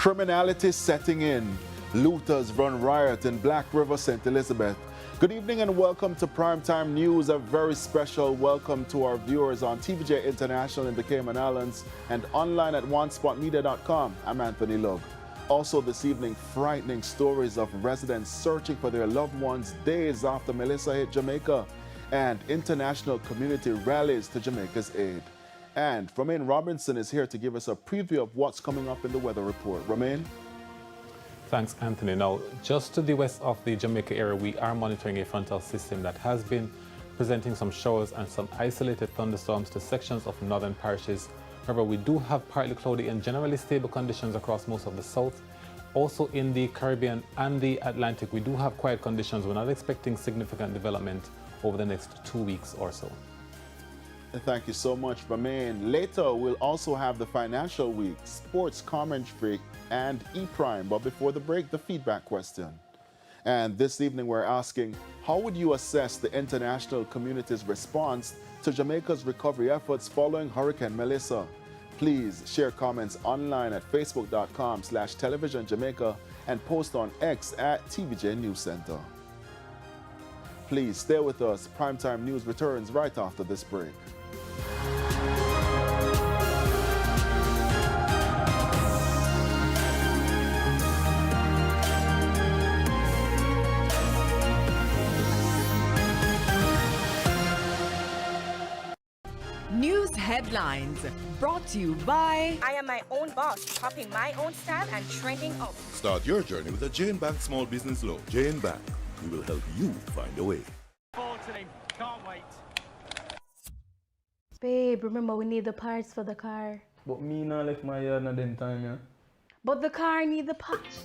Criminality setting in. Looters run riot in Black River, St. Elizabeth. Good evening and welcome to Primetime News. A very special welcome to our viewers on TVJ International in the Cayman Islands and online at onespotmedia.com. I'm Anthony Love. Also this evening, frightening stories of residents searching for their loved ones days after Melissa hit Jamaica, and international community rallies to Jamaica's aid. And Romaine Robinson is here to give us a preview of what's coming up in the weather report. Romaine? Thanks, Anthony. Now, just to the west of the Jamaica area, we are monitoring a frontal system that has been presenting some showers and some isolated thunderstorms to sections of northern parishes. However, we do have partly cloudy and generally stable conditions across most of the south. Also in the Caribbean and the Atlantic, we do have quiet conditions. We're not expecting significant development over the next 2 weeks or so. Thank you so much, Romaine. Later, we'll also have the Financial Week, Sports Commentary, and E-Prime. But before the break, the feedback question. And this evening, we're asking, how would you assess the international community's response to Jamaica's recovery efforts following Hurricane Melissa? Please share comments online at facebook.com/televisionjamaica and post on X at TVJ News Center. Please stay with us. Primetime News returns right after this break. News headlines brought to you by I am my own boss, copying my own style and trending up. Start your journey with a Jane Bank Small Business Loan. Jane Bank, we will help you find a way. Forward to him. Can't wait. Babe, remember we need the parts for the car. But me not left my yard at them time, yeah? But the car need the parts.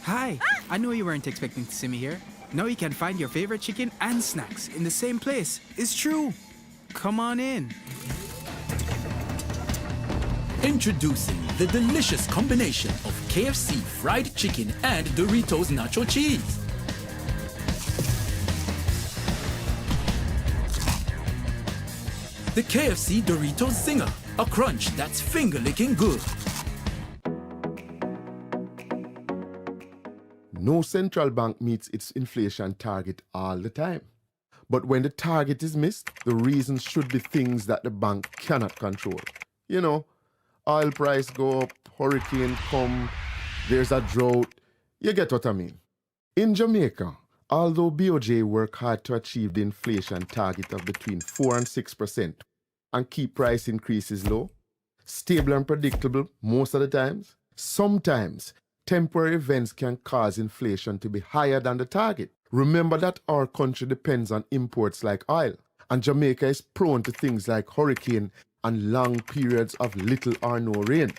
Hi, I know you weren't expecting to see me here. Now you can find your favorite chicken and snacks in the same place. It's true. Come on in. Introducing the delicious combination of KFC fried chicken and Doritos nacho cheese. The KFC Doritos Zinger, a crunch that's finger-licking good. No central bank meets its inflation target all the time. But when the target is missed, the reasons should be things that the bank cannot control. You know, oil price go up, hurricane come, there's a drought. You get what I mean. In Jamaica, although BOJ work hard to achieve the inflation target of between 4 and 6% and keep price increases low, stable and predictable most of the times, sometimes temporary events can cause inflation to be higher than the target. Remember that our country depends on imports like oil, and Jamaica is prone to things like hurricane and long periods of little or no rain.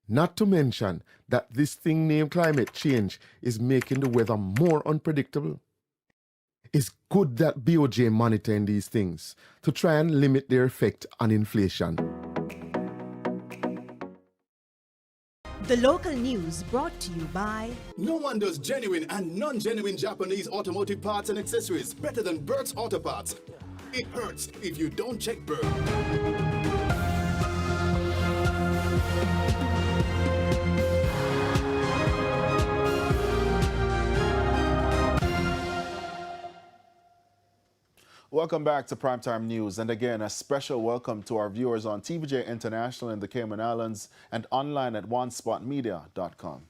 Not to mention that this thing named climate change is making the weather more unpredictable. It's good that BOJ monitoring these things to try and limit their effect on inflation. the local news brought to you by No one does genuine and non-genuine Japanese automotive parts and accessories better than Bert's Auto Parts. It hurts if you don't check Bert. Welcome back to Primetime News, and again, a special welcome to our viewers on TVJ International in the Cayman Islands and online at onespotmedia.com.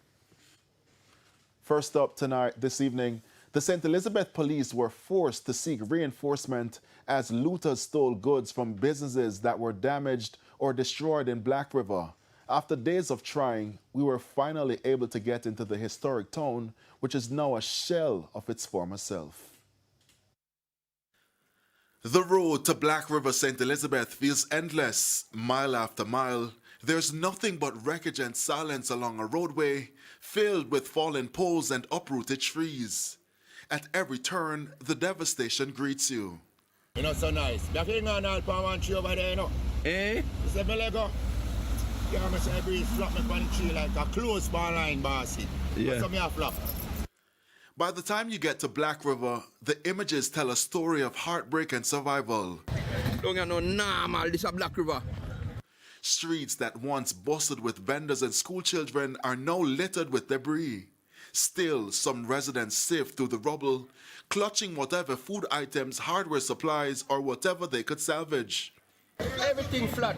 First up this evening, the St. Elizabeth police were forced to seek reinforcement as looters stole goods from businesses that were damaged or destroyed in Black River. After days of trying, we were finally able to get into the historic town, which is now a shell of its former self. The road to Black River, St. Elizabeth feels endless. Mile after mile, there's nothing but wreckage and silence along a roadway filled with fallen poles and uprooted trees. At every turn, the devastation greets you. You know, so nice. Back in on all palm and tree over there, you know. Eh? You see me Lego? Yeah, I'm saying breeze flop me on the tree like a close ball line, bossy. Yeah. So me a flop. By the time you get to Black River, the images tell a story of heartbreak and survival. Don't get no normal, this is Black River. Streets that once bustled with vendors and schoolchildren are now littered with debris. Still, some residents sift through the rubble, clutching whatever food items, hardware supplies, or whatever they could salvage. Everything flat.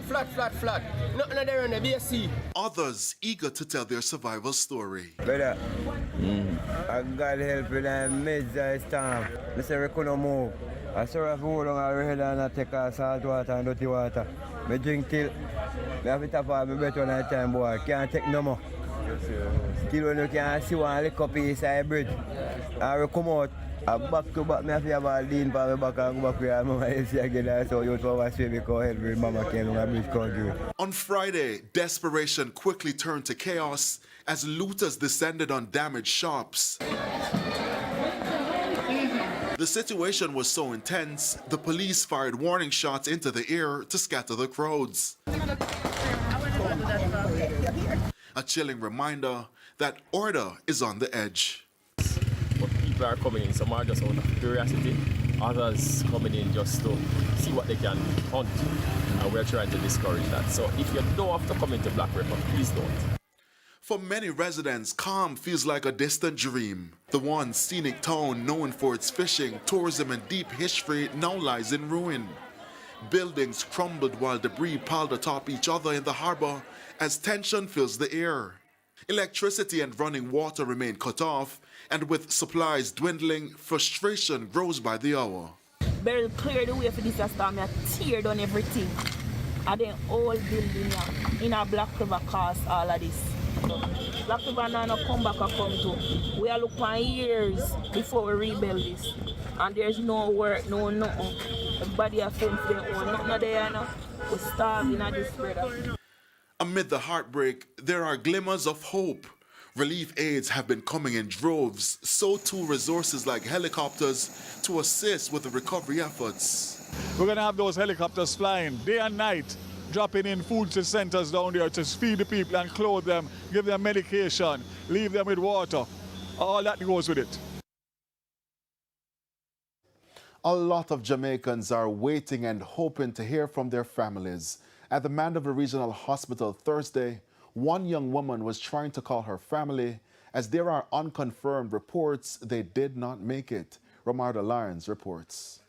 Nothing there in the BSC. Others eager to tell their survival story. Brother, I got help in the midst of the storm. I say we couldn't move. I saw for how long I read and I take salt water and dirty water. I drink till I have to tap out my breath one at a time, boy. Can't take no more. Till when you can see one lick up inside bread. I will come out. I back to back, I have to have a lean for my back and go back where Mama is again. So you have to swim because help Mama came on a bridge country. On Friday, desperation quickly turned to chaos as looters descended on damaged shops. The situation was so intense, the police fired warning shots into the air to scatter the crowds. A chilling reminder that order is on the edge. But people are coming in, some are just out of curiosity, others coming in just to see what they can hunt, and we're trying to discourage that. So if you don't have to come into Black River, please don't. For many residents, calm feels like a distant dream. The once scenic town known for its fishing, tourism, and deep history now lies in ruin. Buildings crumbled while debris piled atop each other in the harbor as tension fills the air. Electricity and running water remain cut off, and with supplies dwindling, frustration grows by the hour. Beryl cleared the way for this storm, I tear down everything. And then all building in a Black River caused all of this. Black River now come back and come to. We are looking for years before we rebuild this. And there's no work, no nothing. Everybody has fence their own. Nothing there now. We're starving at this brother. Amid the heartbreak, there are glimmers of hope. Relief aids have been coming in droves, so too resources like helicopters to assist with the recovery efforts. We're going to have those helicopters flying day and night, dropping in food to centers down there to feed the people and clothe them, give them medication, leave them with water. All that goes with it. A lot of Jamaicans are waiting and hoping to hear from their families. At the Mandeville Regional Hospital Thursday, one young woman was trying to call her family as there are unconfirmed reports they did not make it. Ramarda Lyons reports.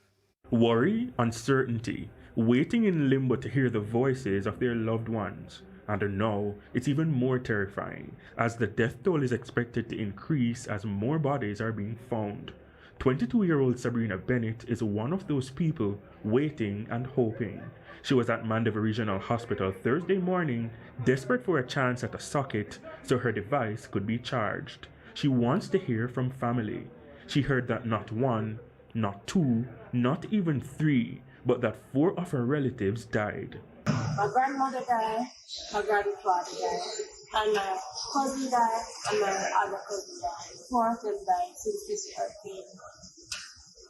Worry, uncertainty, waiting in limbo to hear the voices of their loved ones. And now, it's even more terrifying as the death toll is expected to increase as more bodies are being found. 22-year-old Sabrina Bennett is one of those people waiting and hoping. She was at Mandeville Regional Hospital Thursday morning, desperate for a chance at a socket so her device could be charged. She wants to hear from family. She heard that not one, not two, not even three, but that 4 of her relatives died. My grandmother died, my grandfather died, and my cousin died, and my other cousin died. 4 of them died since this hurricane.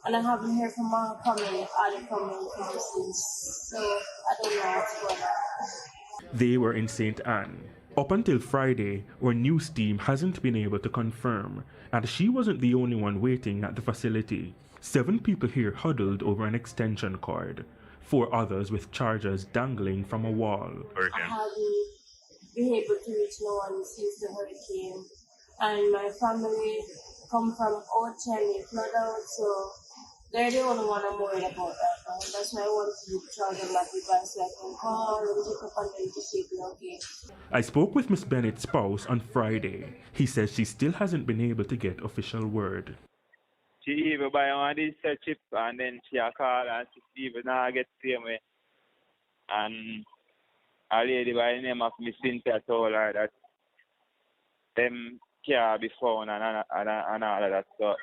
And I haven't heard from my family, other family since, so I don't know what's going on. They were in St. Anne. Up until Friday, our news team hasn't been able to confirm, and she wasn't the only one waiting at the facility. 7 people here huddled over an extension cord, 4 others with chargers dangling from a wall. I haven't been able to reach no one since the hurricane, and my family come from outage, flood out, so they're the only one I'm worried about right now. That's why I want to charge them my device so I can call and check up on them to see if they're okay. I spoke with Miss Bennett's spouse on Friday. He says she still hasn't been able to get official word. She even buy one this chip and then she a call and she even now get same way. And a lady by the name of Miss Cynthia told her that them can't be found and all of that. So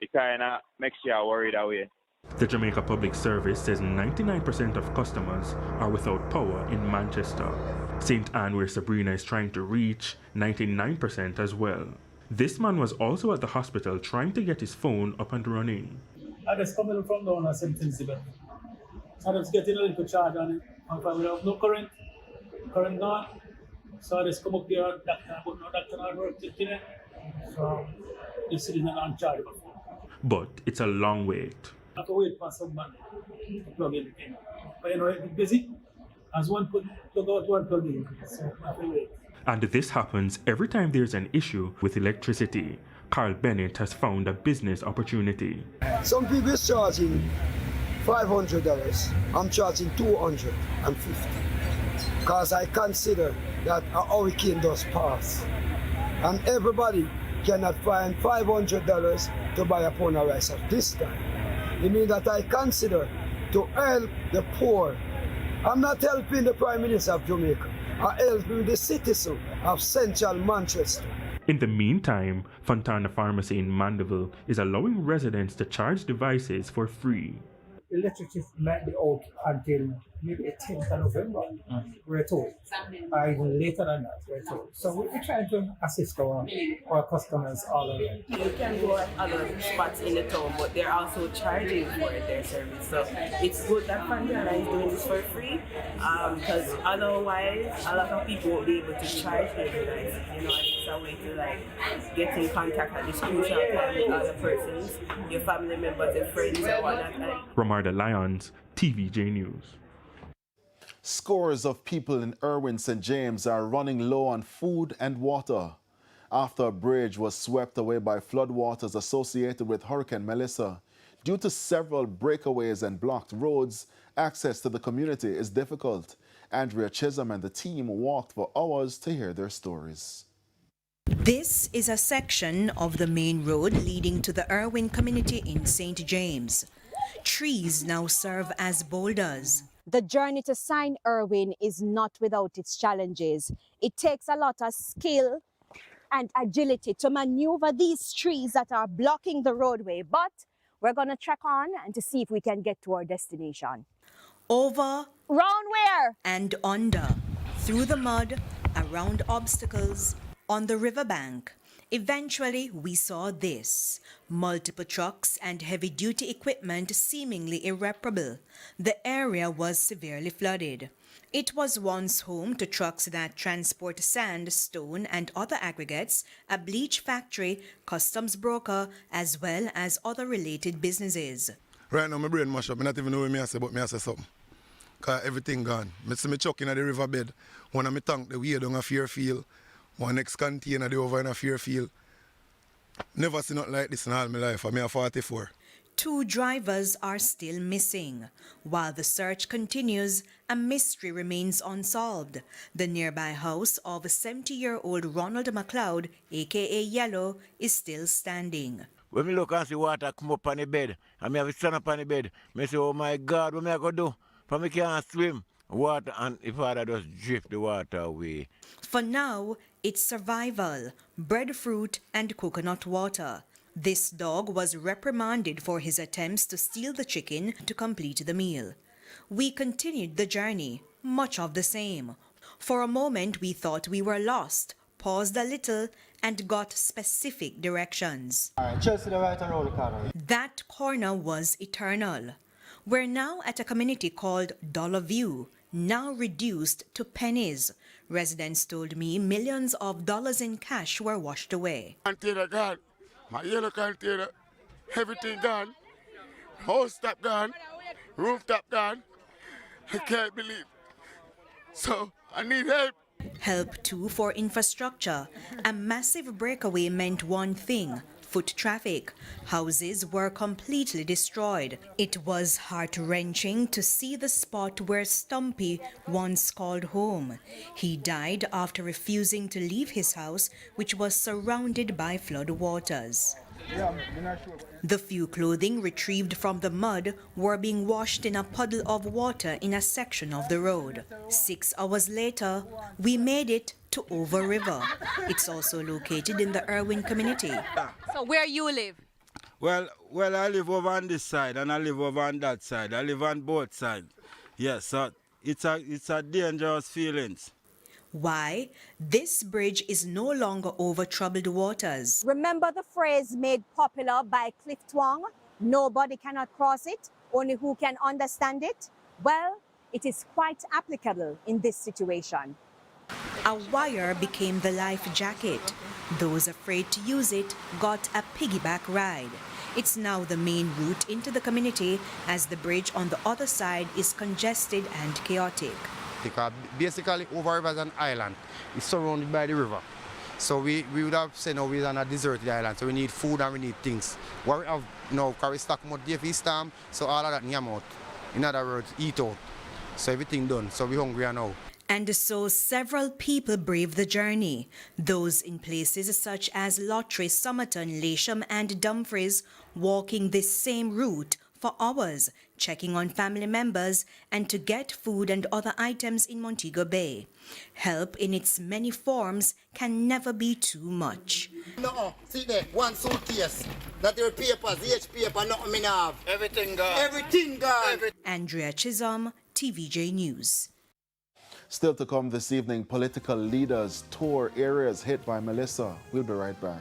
it kind of makes you worried away. The Jamaica Public Service says 99% of customers are without power in Manchester. St. Anne, where Sabrina is trying to reach, 99% as well. This man was also at the hospital trying to get his phone up and running. I just coming from down at St. Elizabeth. I was getting a little charge on it. And we have no current gone. So I just come up there, doctor, but no doctor not work today. So this city is not on charge before. But it's a long wait. I have to wait for someone to plug in the thing. But you know, it's busy. As one plug out, one plug in. So I have to wait. And this happens every time there's an issue with electricity. Carl Bennett has found a business opportunity. Some people is charging $500. I'm charging $250. Because I consider that a hurricane does pass. And everybody cannot find $500 to buy a pound of rice at this time. It means that I consider to help the poor. I'm not helping the Prime Minister of Jamaica. I'm helping the citizen of Central Manchester. In the meantime, Fontana Pharmacy in Mandeville is allowing residents to charge devices for free. Electricity might be out until maybe the 10th of November, we're told. Even later than that, we're told. So we're trying to assist our customers all around. You can go at other spots in the town, but they're also charging for their service. So it's good that Fontana is doing this for free, because otherwise a lot of people won't be able to charge their devices. You know, and it's a way to like get in contact at this crucial time with other persons, your family members and friends and whatnot. Romarda Lyons, TVJ News. Scores of people in Irwin, St. James are running low on food and water after a bridge was swept away by floodwaters associated with Hurricane Melissa. Due to several breakaways and blocked roads, access to the community is difficult. Andrea Chisholm and the team walked for hours to hear their stories. This is a section of the main road leading to the Irwin community in St. James. Trees now serve as boulders. The journey to St. Irwin is not without its challenges. It takes a lot of skill and agility to maneuver these trees that are blocking the roadway, but we're going to trek on and to see if we can get to our destination. Over, round where? And under, through the mud, around obstacles, on the riverbank. Eventually, we saw this. Multiple trucks and heavy-duty equipment seemingly irreparable. The area was severely flooded. It was once home to trucks that transport sand, stone, and other aggregates, a bleach factory, customs broker, as well as other related businesses. Right now, my brain mash up. I not even know what I say, but I say something. Because everything gone. I see me chuck in the riverbed. One of my tank, the way down a Fairfield. One next container, the over in a Fairfield. Never seen nothing like this in all my life. I'm 44. 2 drivers are still missing. While the search continues, a mystery remains unsolved. The nearby house of 70-year-old Ronald McLeod, aka Yellow, is still standing. When I look and see water come up on the bed, and I have to stand up on the bed, I say, oh my God, what am I going to do? For me can't swim. Water, and if I just drift the water away. For now, it's survival, breadfruit and coconut water. This dog was reprimanded for his attempts to steal the chicken to complete the meal. We continued the journey, much of the same. For a moment, we thought we were lost, paused a little, and got specific directions. Just to the right around the corner. That corner was eternal. We're now at a community called Dollar View, now reduced to pennies. Residents told me millions of dollars in cash were washed away. Container gone. My yellow container. Everything gone. House top gone. Rooftop gone. I can't believe. So I need help. Help too for infrastructure. A massive breakaway meant one thing: foot traffic. Houses were completely destroyed. It was heart-wrenching to see the spot where Stumpy once called home. He died after refusing to leave his house, which was surrounded by flood waters. The few clothing retrieved from the mud were being washed in a puddle of water in a section of the road. 6 hours later, we made it to Over River. It's also located in the Irwin community. So where you live? Well, I live over on this side and I live over on that side. I live on both sides. Yes, so it's a dangerous feeling. Why? This bridge is no longer over troubled waters. Remember the phrase made popular by Cliff Twang? Nobody cannot cross it, only who can understand it? Well, it is quite applicable in this situation. A wire became the life jacket. Those afraid to use it got a piggyback ride. It's now the main route into the community as the bridge on the other side is congested and chaotic. because basically over river is an island. It's surrounded by the river. So we would have said no, we're on a deserted island, so we need food and we need things. What we have now, because we stock more DFE storm, so all of that nyam out. In other words, eat out. So everything done, so we're hungry now. And so several people brave the journey. Those in places such as Lottery, Somerton, Lewisham and Dumfries walking this same route for hours, checking on family members and to get food and other items in Montego Bay. Help in its many forms can never be too much. No, see there, one suitcase. That your papers, each paper, nothing me have. Everything gone. Everything gone. Andrea Chisholm, TVJ News. Still to come this evening, political leaders tour areas hit by Melissa. We'll be right back.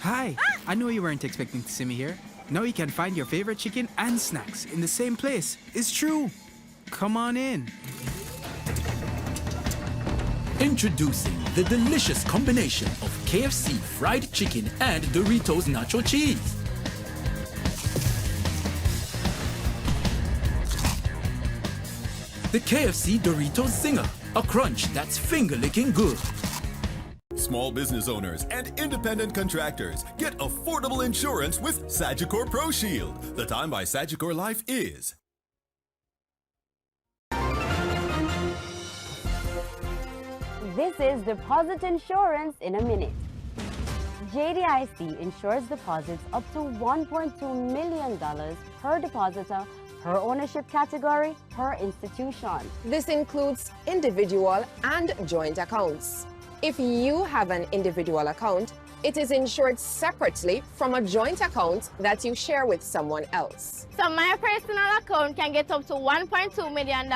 Hi, I know you weren't expecting to see me here. Now you can find your favorite chicken and snacks in the same place. It's true. Come on in. Introducing the delicious combination of KFC fried chicken and Doritos nacho cheese. The KFC Doritos Zinger, a crunch that's finger-licking good. Small business owners and independent contractors get affordable insurance with Sagicor Pro Shield. The time by Sagicor Life is. This is deposit insurance in a minute. JDIC insures deposits up to $1.2 million per depositor, per ownership category, per institution. This includes individual and joint accounts. If you have an individual account, it is insured separately from a joint account that you share with someone else. So my personal account can get up to $1.2 million,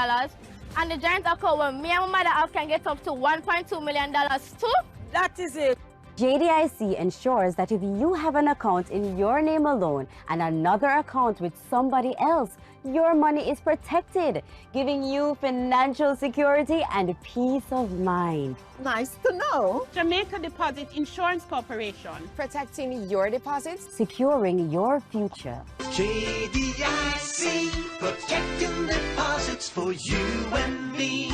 and the joint account where me and my mother have can get up to $1.2 million too? That is it. JDIC ensures that if you have an account in your name alone and another account with somebody else, your money is protected, giving you financial security and peace of mind. Nice to know. Jamaica Deposit Insurance Corporation. Protecting your deposits, Securing your future. JDIC, protecting deposits for you and me.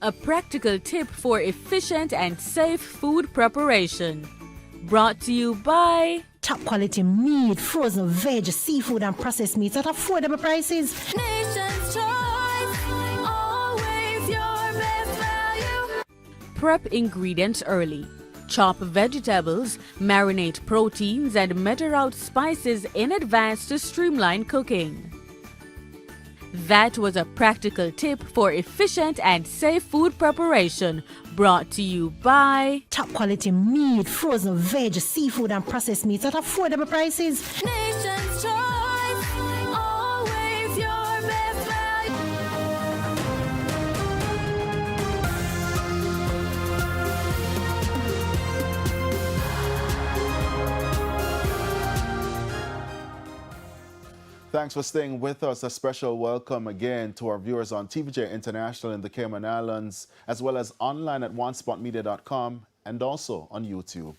A practical tip for efficient and safe food preparation. Brought to you by top quality meat, frozen veg, seafood and processed meats at affordable prices. Nation's Choice, always your best value. Prep ingredients early. Chop vegetables, marinate proteins and measure out spices in advance to streamline cooking. That was a practical tip for efficient and safe food preparation, brought to you by top quality meat, frozen veg, seafood and processed meats at affordable prices. Nation's Choice, always your best value. Thanks for staying with us. A special welcome again to our viewers on TVJ International in the Cayman Islands, as well as online at onespotmedia.com and also on YouTube.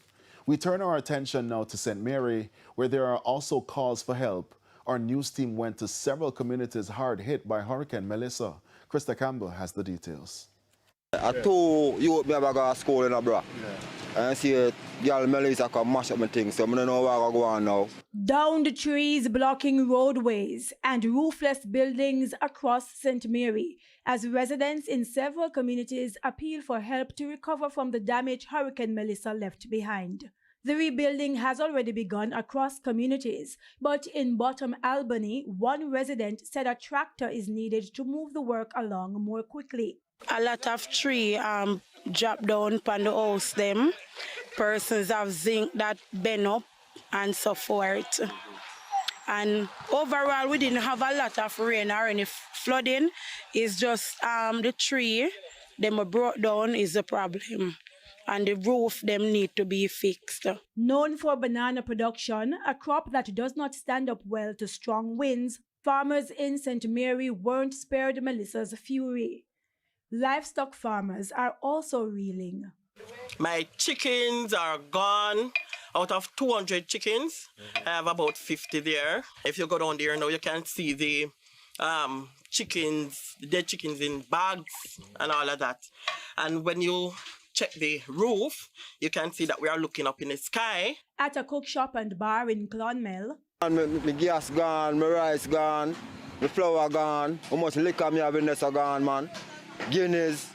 We turn our attention now to St. Mary, where there are also calls for help. Our news team went to several communities hard hit by Hurricane Melissa. Krista Campbell has the details. I told you me about go to school in a bro. And see y'all Melissa can mash up my things, so I don't know where I go on now. Downed trees blocking roadways and roofless buildings across St. Mary as residents in several communities appeal for help to recover from the damage Hurricane Melissa left behind. The rebuilding has already begun across communities, but in Bottom Albany, one resident said a tractor is needed to move the work along more quickly. A lot of tree drop down on the house them. Persons have zinc that bend up and so forth. And overall, we didn't have a lot of rain or any flooding. It's just the tree, them brought down is the problem. And the roof, them need to be fixed. Known for banana production, a crop that does not stand up well to strong winds, Farmers in St. Mary weren't spared Melissa's fury. Livestock farmers are also reeling. My chickens are gone. Out of 200 chickens, I have about 50 there. If you go down there now, you can see the chickens, the dead chickens in bags and all of that. And when you check the roof, you can see that we are looking up in the sky. At a cook shop and bar in Clonmel, my gas gone, my rice gone, my flour gone, how much liquor me have in this gone, man. Guineas.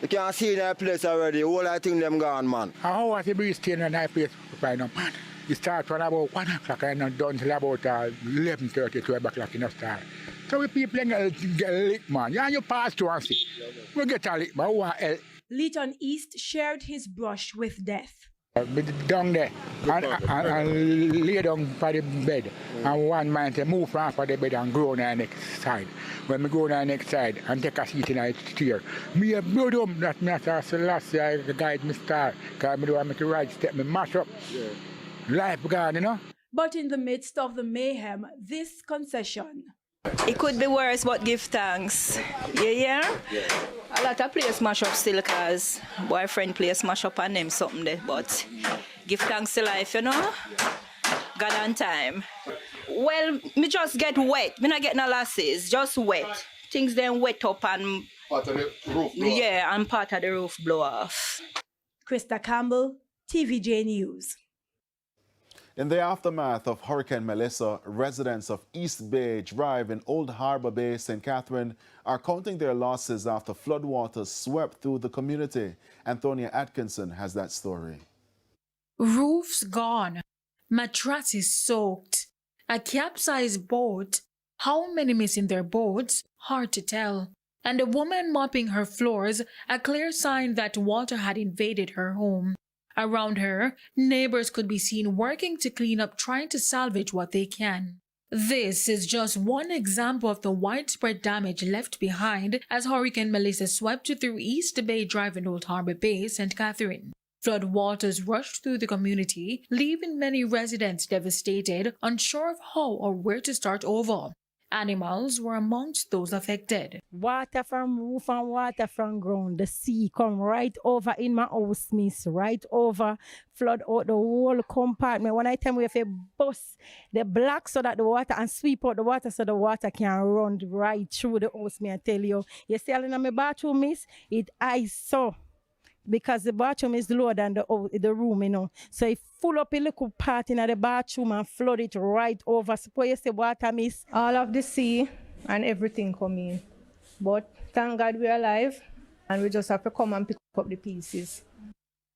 You can't see that place already. All I think them gone, man. How was the breeze staying in that place right now, man? It starts from about 1 o'clock and done till about 11:30, 12 o'clock in the start. So we people get lick, man. Yeah, you pass to and see. We get a lick, but who want help? Leeton East shared his brush with death. Down there and lay down for the bed. And one man to move from for the bed and go on the next side. When we go on the next side and take a seat in a chair, me a blood up that me as a last I guide me star. Because I don't want me to right step, me mash up. Yeah. Life gone, you know. But in the midst of the mayhem, this concession. It could be worse, but give thanks. Yeah? A lot of players smash up still because boyfriend players smash up on them something there. But give thanks to life, you know? God on time. Well, me just get wet. Me not get no losses, just wet. Things then wet up and... Part of the roof blow off. Yeah, and part of the roof blow off. Krista Campbell, TVJ News. In the aftermath of Hurricane Melissa, residents of East Bay Drive in Old Harbor Bay, St. Catherine, are counting their losses after floodwaters swept through the community. Antonia Atkinson has that story. Roofs gone, mattresses soaked, a capsized boat. How many missing their boats? Hard to tell. And a woman mopping her floors, a clear sign that water had invaded her home. Around her, neighbors could be seen working to clean up, trying to salvage what they can. This is just one example of the widespread damage left behind as Hurricane Melissa swept through East Bay Drive in Old Harbor Bay, St. Catherine. Flood waters rushed through the community, leaving many residents devastated, unsure of how or where to start over. Animals were amongst those affected. Water from roof and water from ground. The sea come right over in my house, miss. Right over, flood out the whole compartment. When I tell me if a bus, the block so that the water and sweep out the water so the water can run right through the house, me I tell you. You see in my bathroom, miss, it ice so. Because the bathroom is lower than the room, you know. So it full up a little part in the bathroom and flood it right over. Suppose you say water, miss. All of the sea and everything come in. But thank God we're alive and we just have to come and pick up the pieces.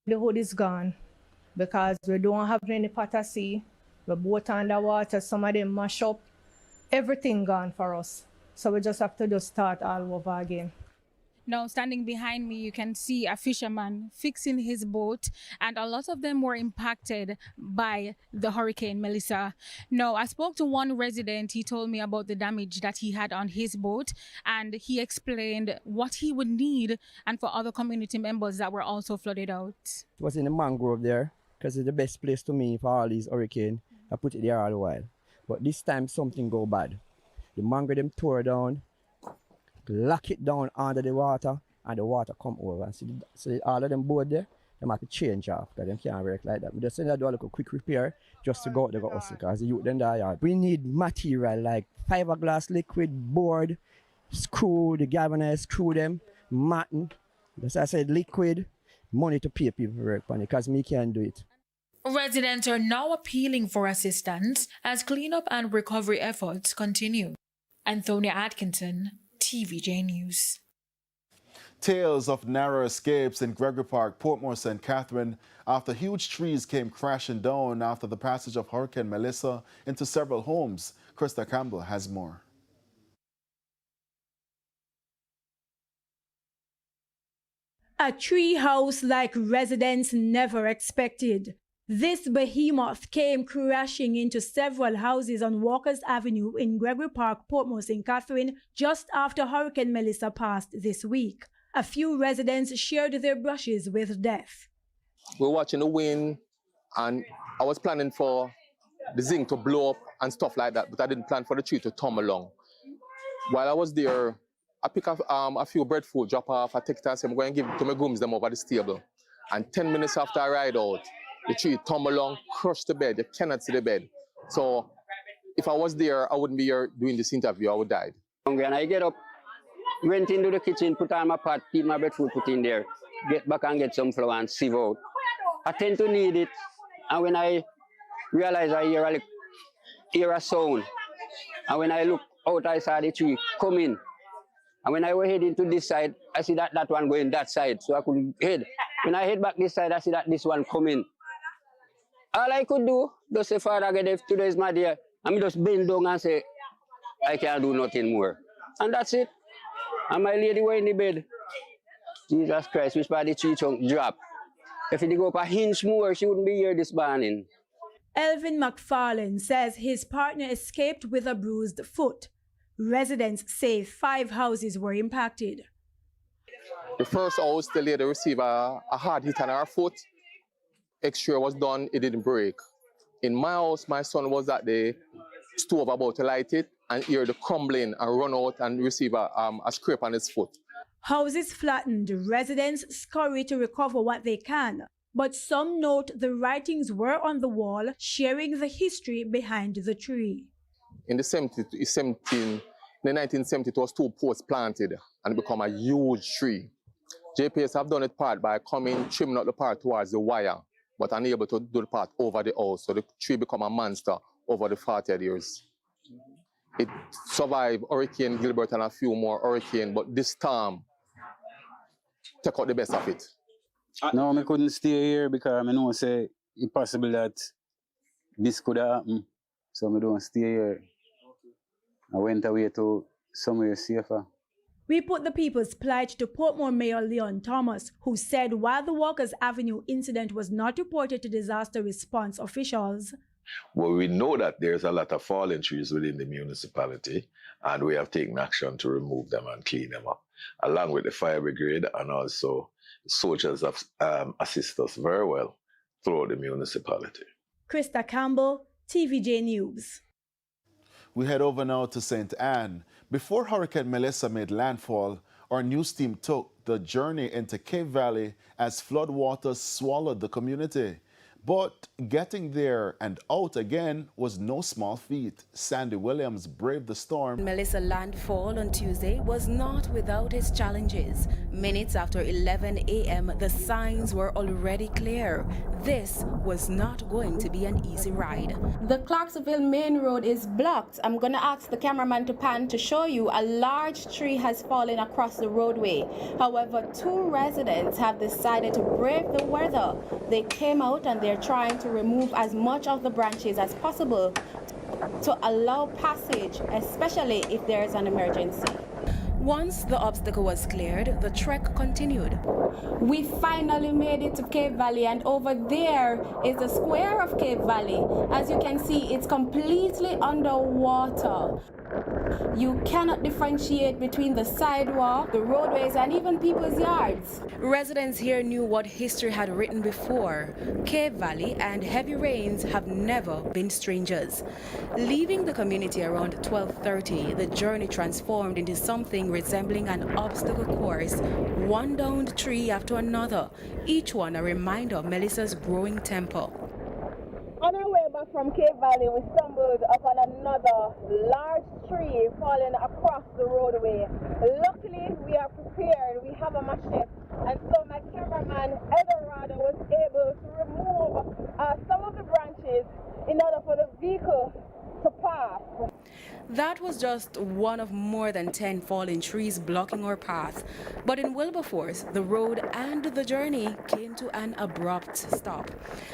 The hood is gone because we don't have any pot of sea. The boat underwater, some of them mash up. Everything gone for us. So we just have to just start all over again. Now, standing behind me, you can see a fisherman fixing his boat, and a lot of them were impacted by the Hurricane Melissa. Now, I spoke to one resident. He told me about the damage that he had on his boat, and he explained what he would need and for other community members that were also flooded out. It was in the mangrove there, because it's the best place to me for all these hurricanes. I put it there all the while. But this time, something go bad. The mangrove them tore down, lock it down under the water, and the water come over. So all of them board there, they have to change off because they can't work like that. We just send that do a little quick repair just to go out there go us because the youth then die. We need material like fiberglass liquid, board, screw, the galvanized screw them, matting. As I said, liquid, money to pay people work on it because me can't do it. Residents are now appealing for assistance as cleanup and recovery efforts continue. Antonia Atkinson, TVJ News. Tales of narrow escapes in Gregory Park, Portmore, St. Catherine, after huge trees came crashing down after the passage of Hurricane Melissa into several homes. Krista Campbell has more. A tree house like residents never expected. This behemoth came crashing into several houses on Walker's Avenue in Gregory Park, Portmore, St. Catherine, just after Hurricane Melissa passed this week. A few residents shared their brushes with death. We were watching the wind, and I was planning for the zinc to blow up and stuff like that, but I didn't plan for the tree to tumble along. While I was there, I pick up a few breadfruit, drop off, I take it and say, I'm going to give it to my grooms them over the stable. And 10 minutes after I ride out, the tree tumble along, crush the bed. You cannot see the bed. So if I was there, I wouldn't be here doing this interview. I would die. And I get up, went into the kitchen, put on my pot, keep my breadfruit put in there, get back and get some flour and sieve out. I tend to need it. And when I realize I hear a sound, and when I look out, I saw the tree come in. And when I was heading to this side, I see that one going that side, so I could head. When I head back this side, I see that this one coming. All I could do, just say, Father God, if today is my day, I just bend down and say, I can't do nothing more. And that's it. And my lady was in the bed. Jesus Christ, which by the tree chunk drop. If it go up a inch more, she wouldn't be here this morning. Elvin McFarlane says his partner escaped with a bruised foot. Residents say 5 houses were impacted. The first house, the lady received a hard hit on her foot. X-ray was done, it didn't break. In my house, my son was at the stove about to light it and hear the crumbling and run out and receive a scrape on his foot. Houses flattened, residents scurry to recover what they can. But some note the writings were on the wall, sharing the history behind the tree. In the 1970s, it was 2 posts planted and become a huge tree. JPS have done it part by coming, trimming out the part towards the wire, but unable to do the part over the house. So the tree become a monster over the 40 years. It survived Hurricane Gilbert and a few more hurricanes, but this storm took out the best of it. No, I couldn't stay here because I know say it's possible that this could happen. So I don't stay here. I went away to somewhere safer. We put the people's plight to Portmore Mayor Leon Thomas, who said while the Walkers Avenue incident was not reported to disaster response officials. Well, we know that there's a lot of fallen trees within the municipality, and we have taken action to remove them and clean them up, along with the fire brigade, and also soldiers have assist us very well throughout the municipality. Krista Campbell, TVJ News. We head over now to St. Anne. Before Hurricane Melissa made landfall, our news team took the journey into Cape Valley as floodwaters swallowed the community. But getting there and out again was no small feat. Sandy Williams braved the storm. Melissa landfall on Tuesday was not without its challenges. Minutes after 11 a.m., the signs were already clear. This was not going to be an easy ride. The Clarksville Main Road is blocked. I'm going to ask the cameraman to pan to show you a large tree has fallen across the roadway. However, 2 residents have decided to brave the weather. They came out and they're trying to remove as much of the branches as possible to allow passage, especially if there is an emergency. Once the obstacle was cleared, the trek continued. We finally made it to Cape Valley, and over there is the square of Cape Valley. As you can see, it's completely underwater. You cannot differentiate between the sidewalk, the roadways, and even people's yards. Residents here knew what history had written before. Cape Valley and heavy rains have never been strangers. Leaving the community around 12:30, the journey transformed into something resembling an obstacle course, one downed tree after another, each one a reminder of Melissa's growing temper. On our way back from Cape Valley, we stumbled upon another large tree falling across the roadway. Luckily, we are prepared. We have a machete. And so my cameraman, Eldorado, was able to remove some of the branches in order for the vehicle to pass. That was just one of more than 10 fallen trees blocking our path. But in Wilberforce, the road and the journey came to an abrupt stop.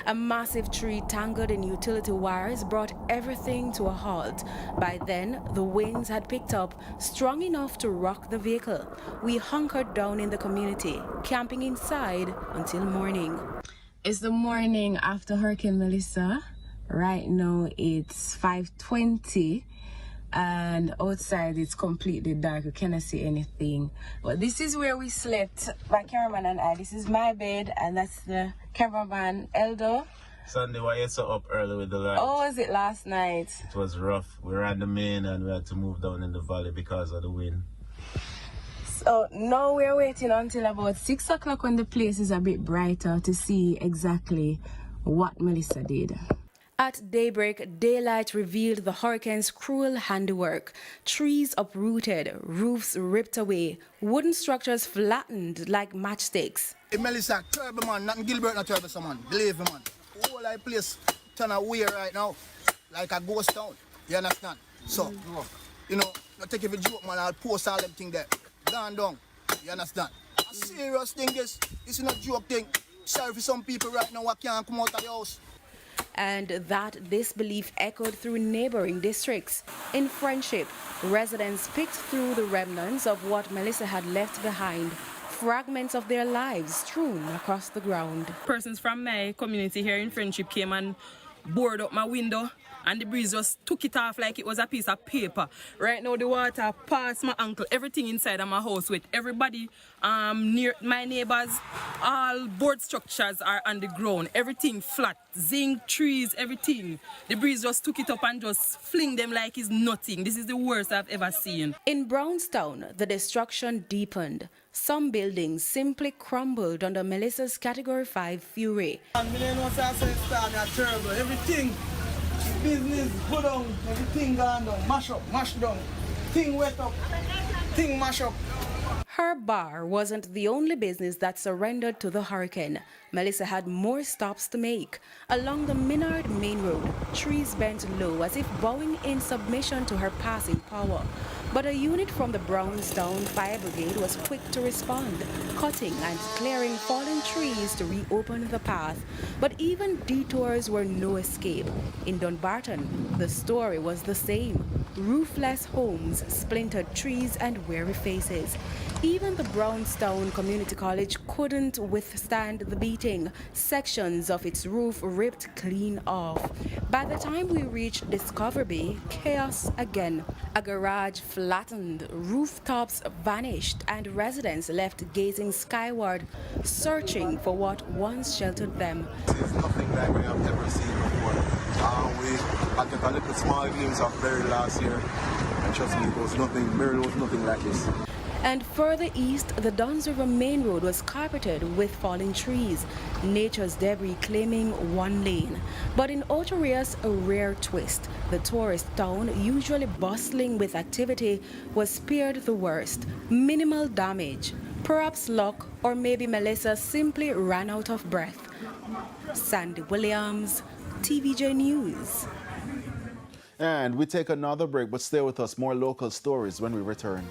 A massive tree tangled in utility wires brought everything to a halt. By then, the winds had picked up, strong enough to rock the vehicle. We hunkered down in the community, camping inside until morning. It's the morning after Hurricane Melissa. Right now it's 5:20 and outside it's completely dark. You cannot see anything. But this is where we slept, my cameraman and I. This is my bed and that's the cameraman Eldo. Sunday, why you so up early with the lights? Oh, was it last night? It was rough. We ran the main and we had to move down in the valley because of the wind. So now we're waiting until about 6 o'clock when the place is a bit brighter to see exactly what Melissa did. At daybreak, daylight revealed the hurricane's cruel handiwork. Trees uprooted, roofs ripped away, wooden structures flattened like matchsticks. Hey, Melissa, terrible man, nothing Gilbert, not terrible, man. Believe me, man. The whole like place turn away right now, like a ghost town. You understand? So, you know, not take it for joke, man. I'll post all them things there. Gone down. You understand? A serious thing, this is not joke thing. Sorry for some people right now who can't come out of the house. And that disbelief echoed through neighboring districts. In Friendship, residents picked through the remnants of what Melissa had left behind, fragments of their lives strewn across the ground. Persons from my community here in Friendship came and boarded up my window, and the breeze just took it off like it was a piece of paper. Right now the water past my ankle, everything inside of my house with everybody near my neighbors, all board structures are on the ground, everything flat, zinc, trees, everything. The breeze just took it up and just fling them like it's nothing. This is the worst I've ever seen. In Brownstown, the destruction deepened. Some buildings simply crumbled under Melissa's Category 5 fury. Terrible. Everything, business, go down, everything gone down, mash up, mash down, thing wet up, thing mash up. Her bar wasn't the only business that surrendered to the hurricane. Melissa had more stops to make. Along the Minard Main Road, trees bent low as if bowing in submission to her passing power. But a unit from the Brownstown Fire Brigade was quick to respond, cutting and clearing fallen trees to reopen the path. But even detours were no escape. In Dunbarton, the story was the same. Roofless homes, splintered trees, and weary faces. Even the Brownstown Community College couldn't withstand the beating. Sections of its roof ripped clean off. By the time we reached Discovery Bay, chaos again. A garage flattened, rooftops vanished, and residents left gazing skyward, searching for what once sheltered them. It's nothing like we have ever seen before. I took a little small glimpse of Berry last year, and trust me, Berry was nothing like this. And further east, the Duns River Main Road was carpeted with fallen trees, nature's debris claiming one lane. But in Otorias, a rare twist. The tourist town, usually bustling with activity, was spared the worst. Minimal damage. Perhaps luck, or maybe Melissa simply ran out of breath. Sandy Williams, TVJ News. And we take another break, but stay with us. More local stories when we return.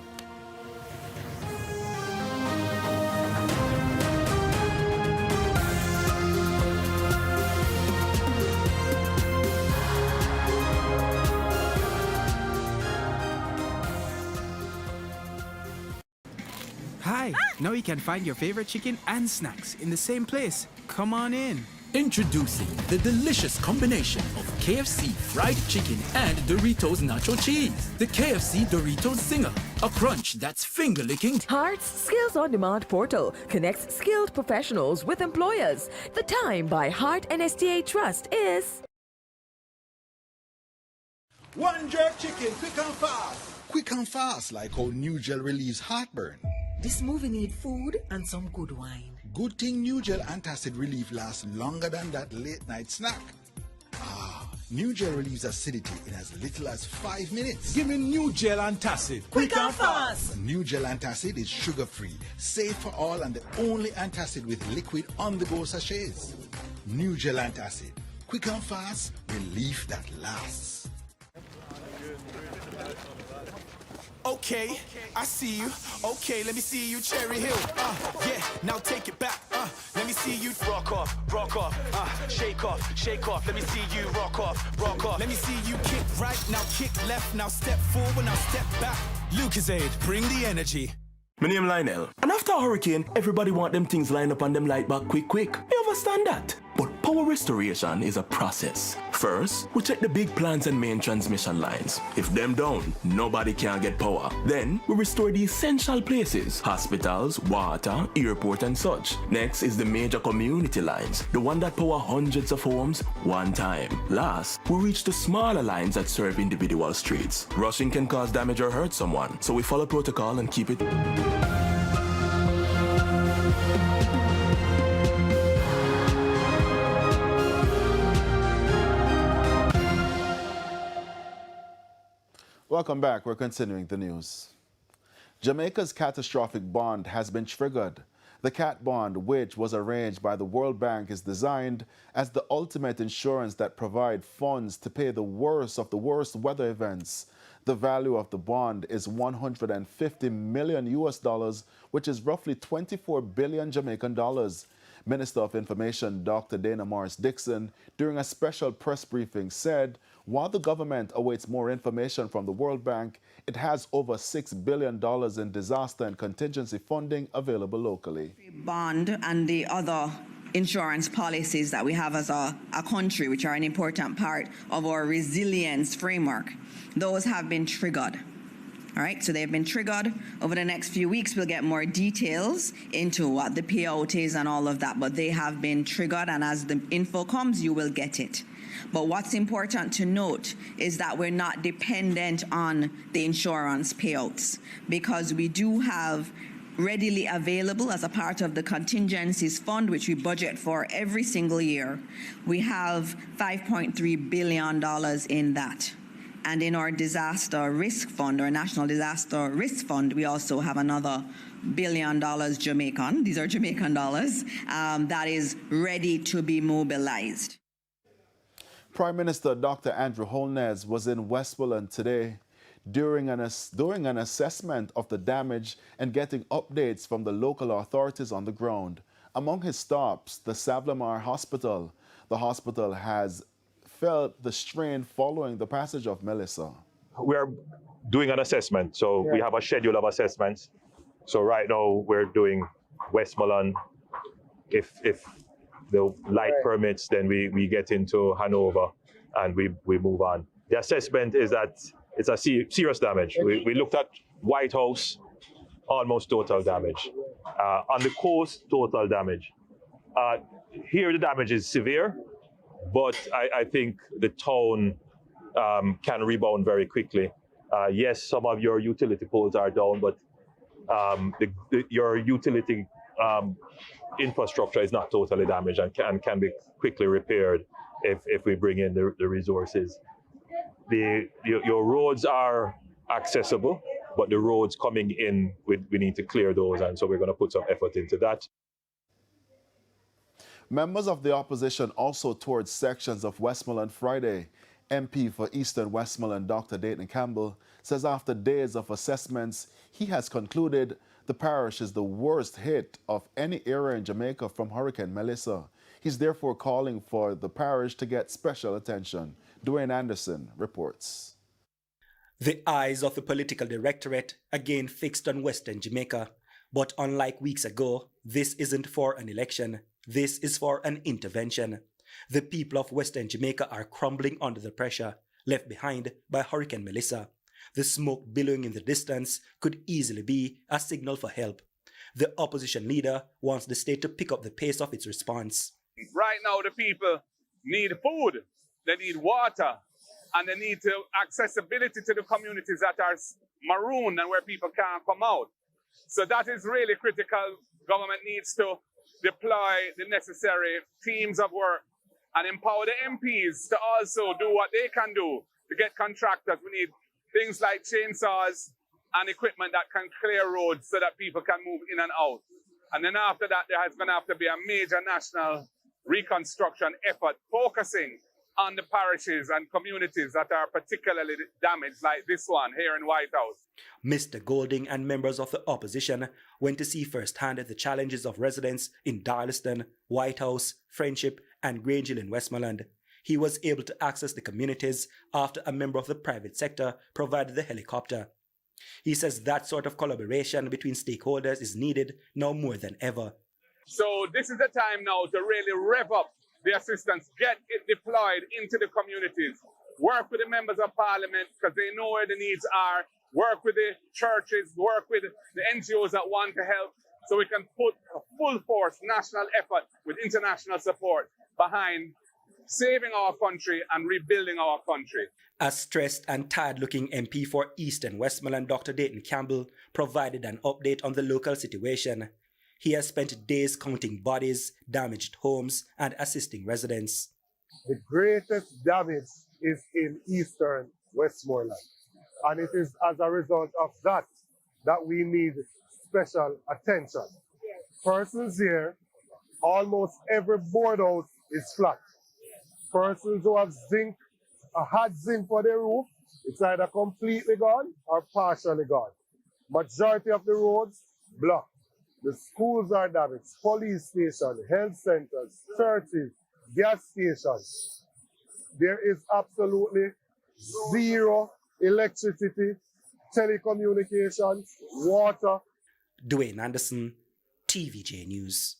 Hi! Now you can find your favorite chicken and snacks in the same place. Come on in. Introducing the delicious combination of KFC fried chicken and Doritos nacho cheese. The KFC Doritos Zinger, a crunch that's finger-licking. Heart's Skills On Demand portal connects skilled professionals with employers. The time by Heart and STA Trust is... One jerk chicken, quick and fast. Quick and fast, like how New Gel relieves heartburn. This movie needs food and some good wine. Good thing New Gel Antacid Relief lasts longer than that late night snack. New Gel relieves acidity in as little as 5 minutes. Give me New Gel Antacid. Quick and fast. New Gel Antacid is sugar-free, safe for all, and the only antacid with liquid on-the-go sachets. New Gel Antacid. Quick and fast, relief that lasts. Okay, I see you. Okay, let me see you, Cherry Hill. Yeah, now take it back. Let me see you rock off, shake off, shake off. Let me see you rock off, rock off. Let me see you kick right, now kick left, now step forward, now step back. Lucasade, bring the energy. My name Lionel. And after a hurricane, everybody want them things lined up and them light back quick. You understand that? But Power restoration is a process. First, we check the big plants and main transmission lines. If them down, nobody can get power. Then, we restore the essential places, hospitals, water, airport and such. Next is the major community lines, the one that power hundreds of homes one time. Last, we reach the smaller lines that serve individual streets. Rushing can cause damage or hurt someone, so we follow protocol and keep it. Welcome back. We're continuing the news. Jamaica's catastrophic bond has been triggered. The CAT bond, which was arranged by the World Bank, is designed as the ultimate insurance that provides funds to pay the worst of the worst weather events. The value of the bond is $150 million US, which is roughly 24 billion Jamaican dollars. Minister of Information Dr. Dana Morris Dixon, during a special press briefing, said while the government awaits more information from the World Bank, it has over $6 billion in disaster and contingency funding available locally. Bond and the other insurance policies that we have as a country, which are an important part of our resilience framework, those have been triggered. All right, so they've been triggered. Over the next few weeks, we'll get more details into what the payout is and all of that, but they have been triggered, and as the info comes, you will get it. But what's important to note is that we're not dependent on the insurance payouts, because we do have readily available as a part of the contingencies fund, which we budget for every single year. We have $5.3 billion in that. And in our disaster risk fund, our national disaster risk fund, we also have another $1 billion Jamaican, these are Jamaican dollars, that is ready to be mobilized. Prime Minister Dr. Andrew Holness was in Westmoreland today during an assessment of the damage and getting updates from the local authorities on the ground. Among his stops, the Savlamar Hospital. The hospital has felt the strain following the passage of Melissa. We are doing an assessment, so we have a schedule of assessments. So right now we're doing Westmoreland. If the light permits, then we get into Hanover and we move on. The assessment is that it's a serious damage. We looked at White House, almost total damage. On the coast, total damage. Here the damage is severe, but I think the town can rebound very quickly. Yes, some of your utility poles are down, but your utility infrastructure is not totally damaged and can be quickly repaired if we bring in the resources. Your roads are accessible, but the roads coming in, we need to clear those, and so we're going to put some effort into that. Members of the opposition also toured sections of Westmoreland Friday. MP for Eastern Westmoreland, Dr. Dayton Campbell, says after days of assessments, he has concluded the parish is the worst hit of any area in Jamaica from Hurricane Melissa. He's therefore calling for the parish to get special attention. Dwayne Anderson reports. The eyes of the political directorate again fixed on Western Jamaica. But unlike weeks ago, this isn't for an election. This is for an intervention. The people of Western Jamaica are crumbling under the pressure left behind by Hurricane Melissa. The smoke billowing in the distance could easily be a signal for help. The opposition leader wants the state to pick up the pace of its response. Right now, the people need food, they need water, and they need accessibility to the communities that are marooned and where people can't come out. So that is really critical. Government needs to deploy the necessary teams of work and empower the MPs to also do what they can do to get contractors. We need things like chainsaws and equipment that can clear roads so that people can move in and out. And then after that, there is going to have to be a major national reconstruction effort focusing on the parishes and communities that are particularly damaged, like this one here in White House. Mr. Golding and members of the opposition went to see firsthand the challenges of residents in Darlaston, White House, Friendship, and Grange Hill in Westmoreland. He was able to access the communities after a member of the private sector provided the helicopter. He says that sort of collaboration between stakeholders is needed now more than ever. So this is the time now to really rev up the assistance, get it deployed into the communities. Work with the members of parliament because they know where the needs are. Work with the churches, work with the NGOs that want to help so we can put a full force national effort with international support behind saving our country and rebuilding our country. A stressed and tired-looking MP for East and Westmoreland, Dr. Dayton Campbell, provided an update on the local situation. He has spent days counting bodies, damaged homes, and assisting residents. The greatest damage is in eastern Westmoreland. And it is as a result of that that we need special attention. Persons here, almost every board house is flat. Persons who have zinc, had zinc for their roof, it's either completely gone or partially gone. Majority of the roads blocked. The schools are damaged, police stations, health centers, churches, gas stations. There is absolutely zero electricity, telecommunications, water. Dwayne Anderson, TVJ News.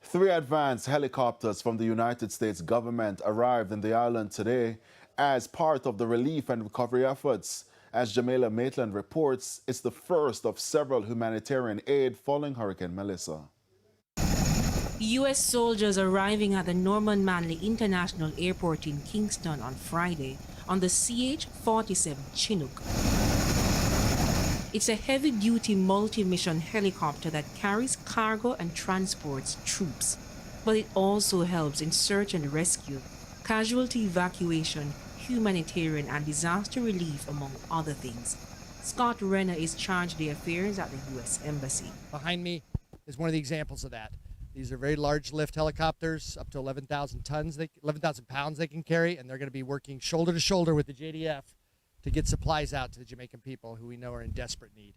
3 advanced helicopters from the United States government arrived in the island today as part of the relief and recovery efforts. As Jamila Maitland reports, it's the first of several humanitarian aid following Hurricane Melissa. U.S. soldiers arriving at the Norman Manley International Airport in Kingston on Friday on the CH-47 Chinook. It's a heavy-duty multi-mission helicopter that carries cargo and transports troops, but it also helps in search and rescue, casualty evacuation, humanitarian and disaster relief, among other things. Scott Renner is chargé d'affaires at the U.S. Embassy. Behind me is one of the examples of that. These are very large lift helicopters, up to 11,000 pounds they can carry, and they're going to be working shoulder to shoulder with the JDF to get supplies out to the Jamaican people who we know are in desperate need.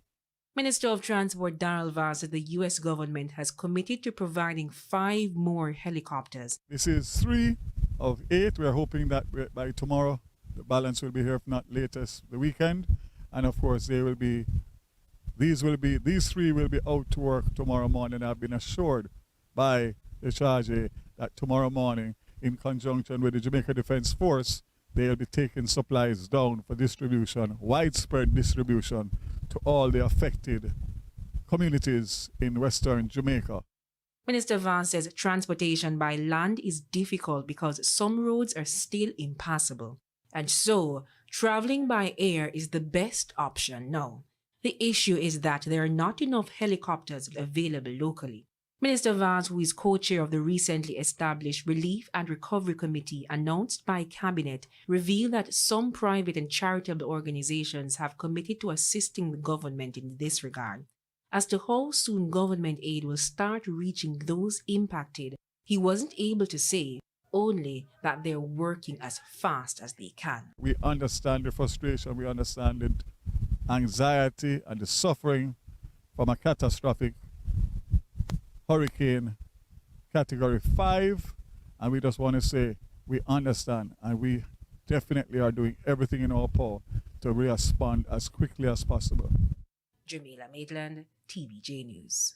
Minister of Transport Darrell Vaz said the U.S. government has committed to providing 5 more helicopters. This is 3 of 8. We're hoping that by tomorrow the balance will be here, if not latest the weekend. And of course, these 3 will be out to work tomorrow morning. I've been assured by the charge that tomorrow morning, in conjunction with the Jamaica Defense Force, they'll be taking supplies down for distribution, widespread distribution to all the affected communities in Western Jamaica. Minister Vaz says transportation by land is difficult because some roads are still impassable. And so, traveling by air is the best option now. The issue is that there are not enough helicopters available locally. Minister Vaz, who is co-chair of the recently established Relief and Recovery Committee announced by Cabinet, revealed that some private and charitable organizations have committed to assisting the government in this regard. As to how soon government aid will start reaching those impacted, he wasn't able to say, only that they're working as fast as they can. We understand the frustration, we understand the anxiety and the suffering from a catastrophic hurricane category 5, and we just want to say we understand and we definitely are doing everything in our power to respond as quickly as possible. Jamila Maitland, TVJ News.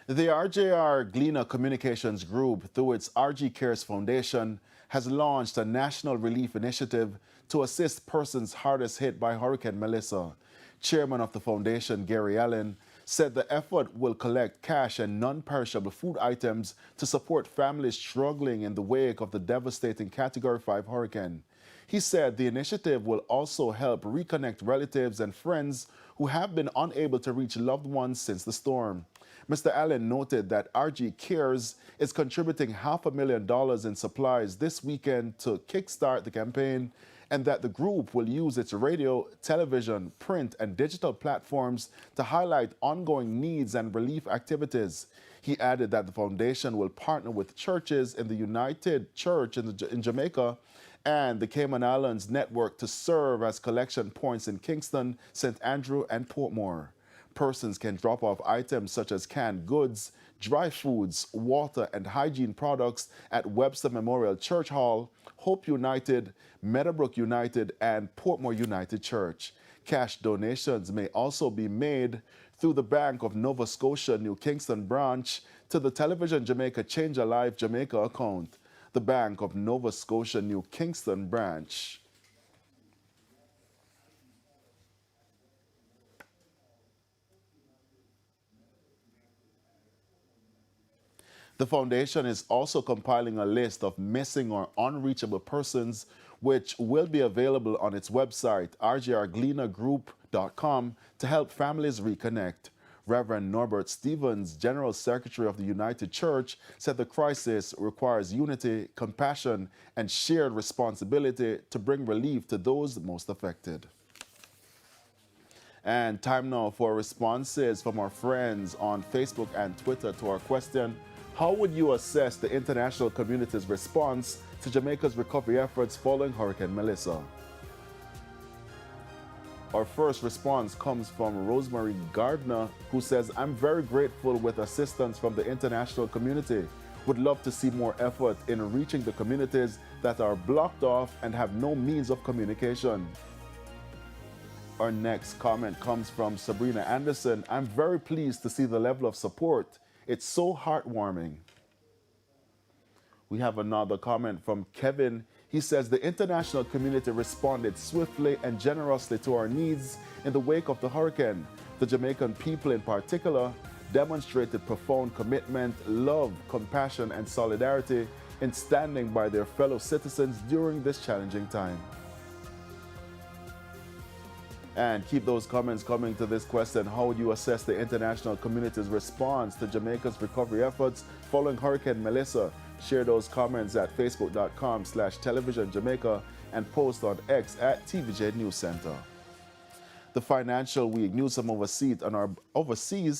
The RJR Gleaner Communications Group, through its RG Cares Foundation, has launched a national relief initiative to assist persons hardest hit by Hurricane Melissa. Chairman of the foundation, Gary Allen, said the effort will collect cash and non-perishable food items to support families struggling in the wake of the devastating Category 5 hurricane. He said the initiative will also help reconnect relatives and friends who have been unable to reach loved ones since the storm. Mr. Allen noted that RG Cares is contributing $500,000 in supplies this weekend to kickstart the campaign, and that the group will use its radio, television, print, and digital platforms to highlight ongoing needs and relief activities. He added that the foundation will partner with churches in the United Church in Jamaica and the Cayman Islands network to serve as collection points in Kingston, St. Andrew, and Portmore. Persons can drop off items such as canned goods, dry foods, water, and hygiene products at Webster Memorial Church Hall, Hope United, Meadowbrook United, and Portmore United Church. Cash donations may also be made through the Bank of Nova Scotia New Kingston branch to the Television Jamaica Change a Life Jamaica account, the Bank of Nova Scotia New Kingston branch. The foundation is also compiling a list of missing or unreachable persons, which will be available on its website, rgrgleanagroup.com, to help families reconnect. Reverend Norbert Stevens, General Secretary of the United Church, said the crisis requires unity, compassion, and shared responsibility to bring relief to those most affected. And time now for responses from our friends on Facebook and Twitter to our question, how would you assess the international community's response to Jamaica's recovery efforts following Hurricane Melissa? Our first response comes from Rosemary Gardner, who says, I'm very grateful with assistance from the international community. Would love to see more effort in reaching the communities that are blocked off and have no means of communication. Our next comment comes from Sabrina Anderson. I'm very pleased to see the level of support. It's so heartwarming. We have another comment from Kevin. He says the international community responded swiftly and generously to our needs in the wake of the hurricane. The Jamaican people in particular demonstrated profound commitment, love, compassion, and solidarity in standing by their fellow citizens during this challenging time. And keep those comments coming to this question. How would you assess the international community's response to Jamaica's recovery efforts following Hurricane Melissa? Share those comments at facebook.com/televisionjamaica and post on X at TVJ News Center. The Financial Week, news from overseas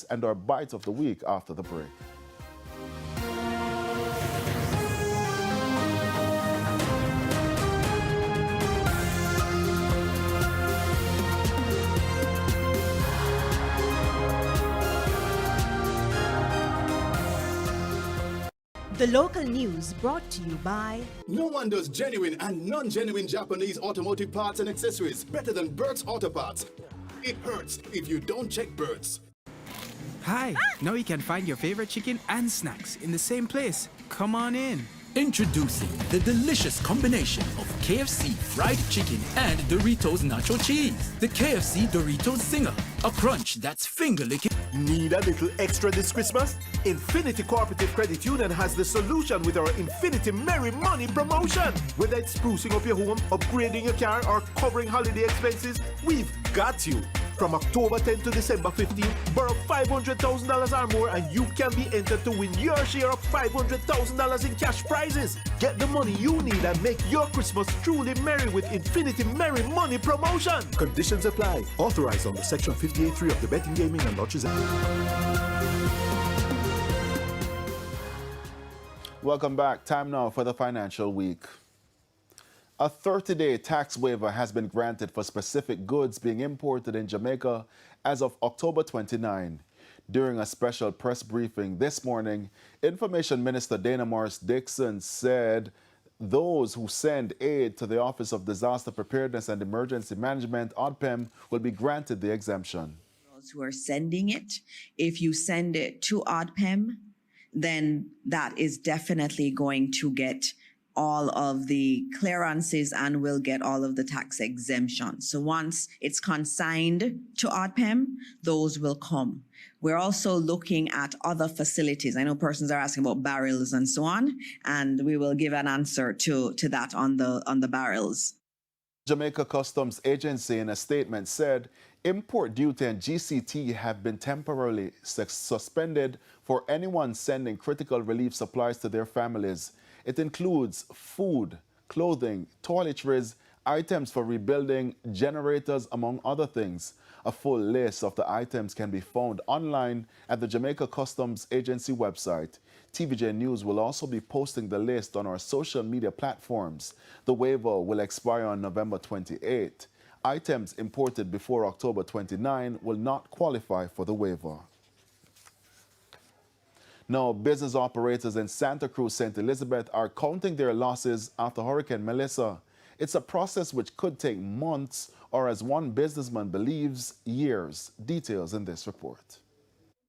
and our bite of the week after the break. The local news brought to you by... No one does genuine and non-genuine Japanese automotive parts and accessories better than Bert's Auto Parts. It hurts if you don't check Bert's. Hi, now you can find your favorite chicken and snacks in the same place. Come on in. Introducing the delicious combination of KFC fried chicken and Doritos nacho cheese. The KFC Doritos Zinger, a crunch that's finger-licking. Need a little extra this Christmas? Infinity Cooperative Credit Union has the solution with our Infinity Merry Money promotion. Whether it's sprucing up your home, upgrading your car, or covering holiday expenses, we've got you. From October 10 to December 15, borrow $500,000 or more and you can be entered to win your share of $500,000 in cash prizes. Get the money you need and make your Christmas truly merry with Infinity Merry Money promotion. Conditions apply. Authorized under Section 58.3 of the Betting, Gaming and Lotteries Act. Welcome back. Time now for the Financial Week. A 30-day tax waiver has been granted for specific goods being imported in Jamaica as of October 29. During a special press briefing this morning, Information Minister Dana Morris-Dixon said those who send aid to the Office of Disaster Preparedness and Emergency Management, ODPEM, will be granted the exemption. Those who are sending it, if you send it to ODPEM, then that is definitely going to get all of the clearances and will get all of the tax exemptions. So once it's consigned to ODPEM, those will come. We're also looking at other facilities. I know persons are asking about barrels and so on, and we will give an answer to that on the barrels. Jamaica Customs Agency in a statement said import duty and GCT have been temporarily suspended for anyone sending critical relief supplies to their families. It includes food, clothing, toiletries, items for rebuilding, generators, among other things. A full list of the items can be found online at the Jamaica Customs Agency website. TVJ News will also be posting the list on our social media platforms. The waiver will expire on November 28. Items imported before October 29 will not qualify for the waiver. Now, business operators in Santa Cruz, St. Elizabeth are counting their losses after Hurricane Melissa. It's a process which could take months or, as one businessman believes, years. Details in this report.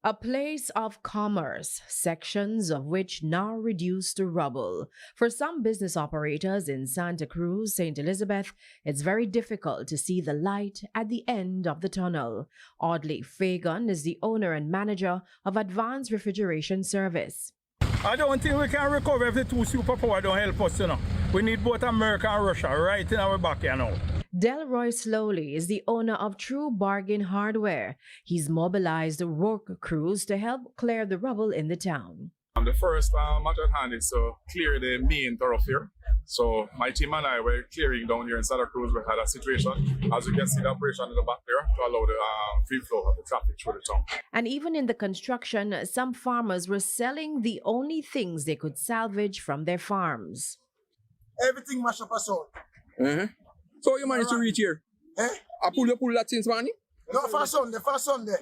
A place of commerce, sections of which now reduced to rubble. For some business operators in Santa Cruz, St. Elizabeth, it's very difficult to see the light at the end of the tunnel. Audley Fagan is the owner and manager of Advanced Refrigeration Service. I don't think we can recover if the two superpowers don't help us, We need both America and Russia right in our back, Delroy Slowly is the owner of True Bargain Hardware. He's mobilized work crews to help clear the rubble in the town. The first matter at hand is to clear the main thoroughfare. So my team and I were clearing down here in Santa Cruz. We had a situation, as you can see the operation in the back there, to allow the free flow of the traffic through the town. And even in the construction, some farmers were selling the only things they could salvage from their farms. Everything mash up us all. So you managed to reach here? I pull that since morning? No, for Sunday. For Sunday,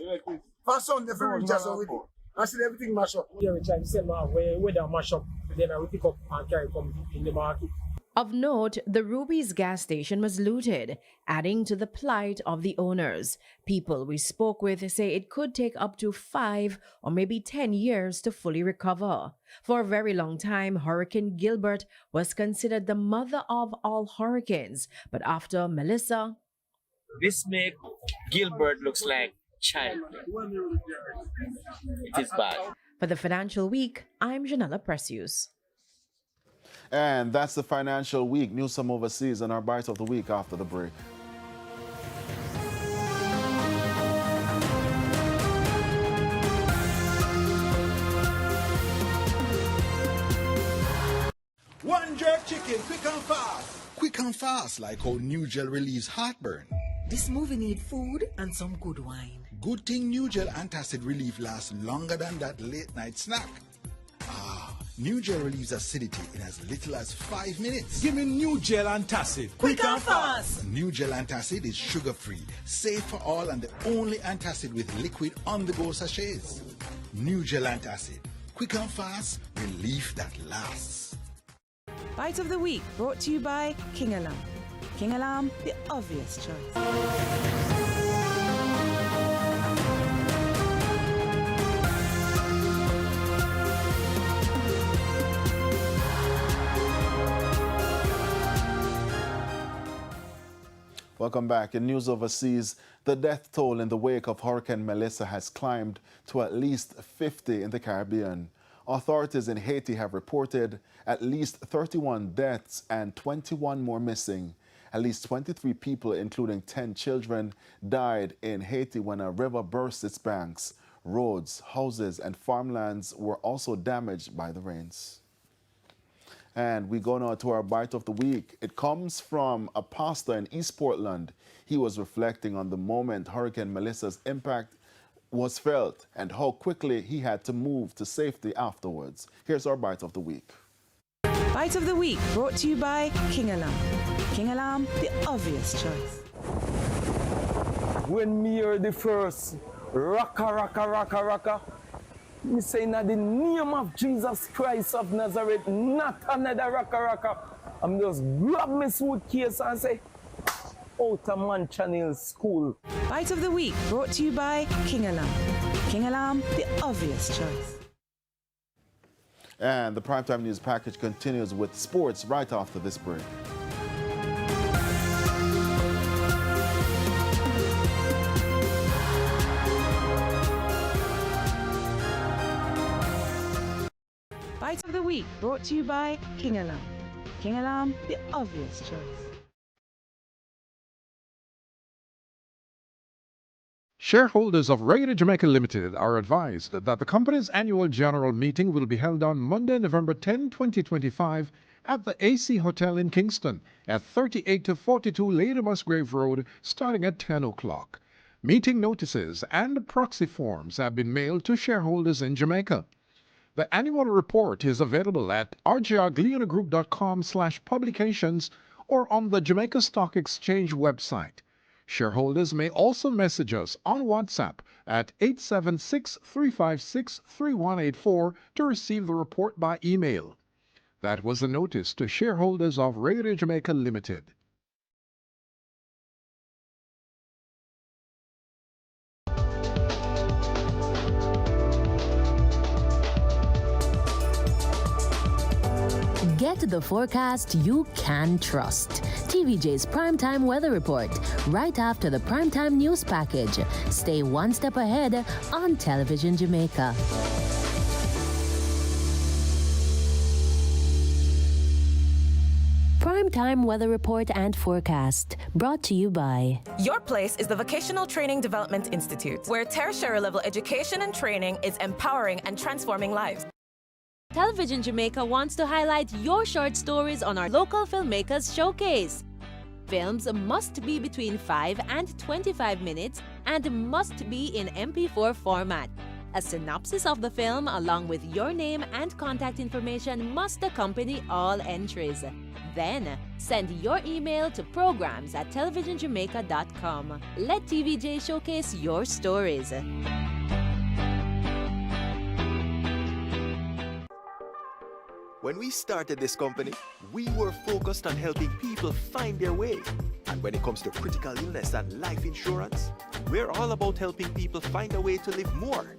for reach us with it. I see everything mash up. Yeah, we try to sell where they mash up, then I will pick up and carry come in the market. Of note, the Ruby's gas station was looted, adding to the plight of the owners. People we spoke with say it could take up to 5 or maybe 10 years to fully recover. For a very long time, Hurricane Gilbert was considered the mother of all hurricanes, but after Melissa, this make Gilbert looks like child. It is bad. For the Financial Week, I'm Janella Precious. And that's the Financial Week. News from overseas and our Bite of the Week after the break. One jerk chicken, quick and fast. Quick and fast, like how New Gel relieves heartburn. This movie need food and some good wine. Good thing New Gel antacid relief lasts longer than that late night snack. New Gel relieves acidity in as little as 5 minutes. Give me New Gel antacid. Quick and fast. New Gel antacid is sugar-free, safe for all, and the only antacid with liquid on-the-go sachets. New Gel antacid. Quick and fast, relief that lasts. Bite of the Week brought to you by King Alarm. King Alarm, the obvious choice. Welcome back. In news overseas, the death toll in the wake of Hurricane Melissa has climbed to at least 50 in the Caribbean. Authorities in Haiti have reported at least 31 deaths and 21 more missing. At least 23 people, including 10 children, died in Haiti when a river burst its banks. Roads, houses, and farmlands were also damaged by the rains. And we go now to our Bite of the Week. It comes from a pastor in East Portland. He was reflecting on the moment Hurricane Melissa's impact was felt and how quickly he had to move to safety afterwards. Here's our Bite of the Week. Bite of the Week brought to you by King Alarm. King Alarm, the obvious choice. When me heard the first raka, me say in the name of Jesus Christ of Nazareth, not another raka. I'm just grab my suitcase and say, out of Manchaniel School. Bite of the Week brought to you by King Alarm. King Alarm, the obvious choice. And the Primetime News package continues with sports right after this break. Bite of the Week brought to you by King Alarm. King Alarm, the obvious choice. Shareholders of Reggae Jamaica Limited are advised that the company's annual general meeting will be held on Monday, November 10, 2025 at the AC Hotel in Kingston at 38-42 Lady Musgrave Road starting at 10 o'clock. Meeting notices and proxy forms have been mailed to shareholders in Jamaica. The annual report is available at rgrgleonagroup.com/publications or on the Jamaica Stock Exchange website. Shareholders may also message us on WhatsApp at 876-356-3184 to receive the report by email. That was a notice to shareholders of Radio Jamaica Limited. Get the forecast you can trust. TVJ's Primetime Weather Report, right after the Primetime News Package. Stay one step ahead on Television Jamaica. Primetime Weather Report and Forecast, brought to you by... Your place is the Vocational Training Development Institute, where tertiary level education and training is empowering and transforming lives. Television Jamaica wants to highlight your short stories on our local filmmakers showcase. Films must be between 5 and 25 minutes and must be in MP4 format. A synopsis of the film along with your name and contact information must accompany all entries. Then, send your email to programs@televisionjamaica.com. Let TVJ showcase your stories. When we started this company, we were focused on helping people find their way. And when it comes to critical illness and life insurance, we're all about helping people find a way to live more.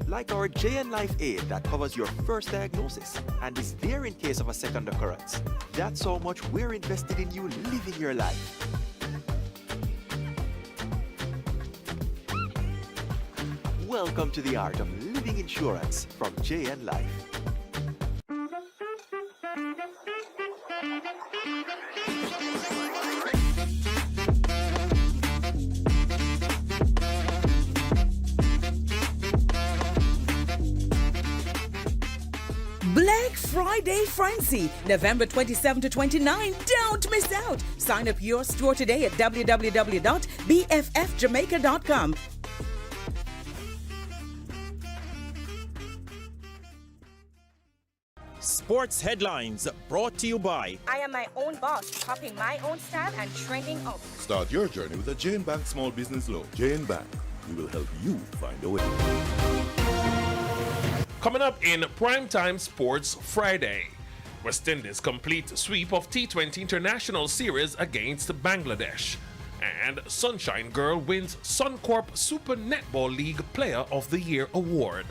Like our JN Life Aid that covers your first diagnosis and is there in case of a second occurrence. That's how much we're invested in you living your life. Welcome to the art of living insurance from JN Life. Black Friday Frenzy, November 27 to 29. Don't miss out. Sign up your store today at www.bffjamaica.com. Sports headlines brought to you by I am my own boss, copying my own style and trending up. Start your journey with a Jane Bank Small Business Loan. Jane Bank, we will help you find a way. Coming up in Primetime Sports Friday, West Indies complete sweep of T20 International Series against Bangladesh. And Sunshine Girl wins Suncorp Super Netball League Player of the Year award.